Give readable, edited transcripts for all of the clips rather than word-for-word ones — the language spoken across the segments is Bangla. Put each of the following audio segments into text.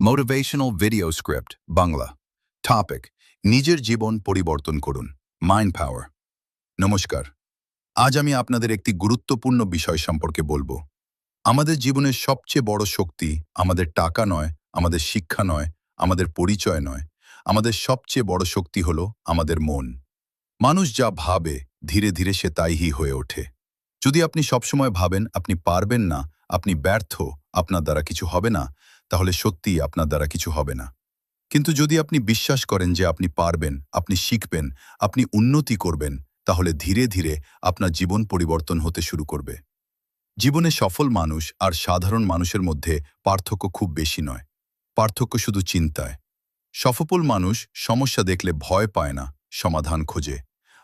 Motivational video script Bangla topic নিজের জীবন পরিবর্তন করুন মাইন্ড পাওয়ার। নমস্কার, আজ আমি আপনাদের একটি গুরুত্বপূর্ণ বিষয় সম্পর্কে বলবো। আমাদের জীবনের সবচেয়ে বড় শক্তি আমাদের টাকা নয়, আমাদের শিক্ষা নয়, আমাদের পরিচয় নয়। আমাদের সবচেয়ে বড় শক্তি হলো আমাদের মন। মানুষ যা ভাবে ধীরে ধীরে সে তাইই হয়ে ওঠে। যদি আপনি সবসময় ভাবেন আপনি পারবেন না, আপনি ব্যর্থ, আপনার দ্বারা কিছু হবে না, তাহলে সত্যিই আপনার দ্বারা কিছু হবে না। কিন্তু যদি আপনি বিশ্বাস করেন যে আপনি পারবেন, আপনি শিখবেন, আপনি উন্নতি করবেন, তাহলে ধীরে ধীরে আপনার জীবন পরিবর্তন হতে শুরু করবে। জীবনে সফল মানুষ আর সাধারণ মানুষের মধ্যে পার্থক্য খুব বেশি নয়। পার্থক্য শুধু চিন্তায়। সফল মানুষ সমস্যা দেখলে ভয় পায় না, সমাধান খোঁজে।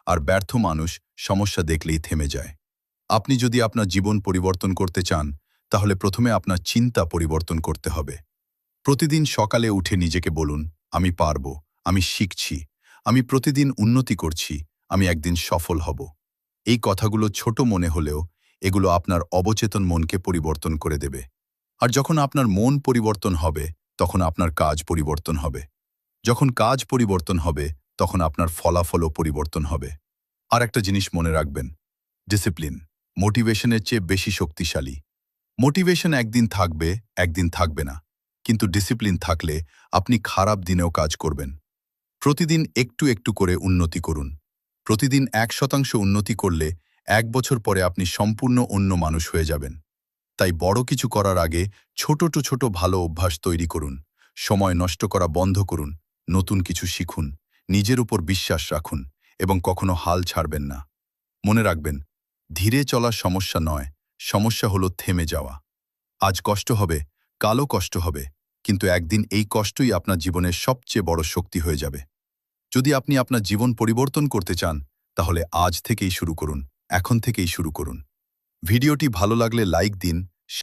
আর ব্যর্থ মানুষ সমস্যা দেখলেই থেমে যায়। আপনি যদি আপনার জীবন পরিবর্তন করতে চান, তাহলে প্রথমে আপনার চিন্তা পরিবর্তন করতে হবে। প্রতিদিন সকালে উঠে নিজেকে বলুন, আমি পারব, আমি শিখছি, আমি প্রতিদিন উন্নতি করছি, আমি একদিন সফল হব। এই কথাগুলো ছোট মনে হলেও এগুলো আপনার অবচেতন মনকে পরিবর্তন করে দেবে। আর যখন আপনার মন পরিবর্তন হবে, তখন আপনার কাজ পরিবর্তন হবে। যখন কাজ পরিবর্তন হবে, তখন আপনার ফলাফলও পরিবর্তন হবে। আর একটা জিনিস মনে রাখবেন, ডিসিপ্লিন মোটিভেশনের চেয়ে বেশি শক্তিশালী। মোটিভেশন একদিন থাকবে, একদিন থাকবে না, কিন্তু ডিসিপ্লিন থাকলে আপনি খারাপ দিনেও কাজ করবেন। প্রতিদিন একটু একটু করে উন্নতি করুন। প্রতিদিন 1% উন্নতি করলে 1 বছর পরে আপনি সম্পূর্ণ অন্য মানুষ হয়ে যাবেন। তাই বড় কিছু করার আগে ছোট ছোট ভালো অভ্যাস তৈরি করুন। সময় নষ্ট করা বন্ধ করুন, নতুন কিছু শিখুন, নিজের উপর বিশ্বাস রাখুন এবং কখনো হাল ছাড়বেন না। মনে রাখবেন, ধীরে চলার সমস্যা নয়, সমস্যা হলো থেমে যাওয়া। আজ কষ্ট হবে, কালও কষ্ট হবে, কিন্তু একদিন এই কষ্টই আপনার জীবনের সবচেয়ে বড় শক্তি হয়ে যাবে। যদি আপনি আপনার জীবন পরিবর্তন করতে চান, তাহলে আজ থেকেই শুরু করুন, এখন থেকেই শুরু করুন। ভিডিওটি ভালো লাগলে লাইক দিন,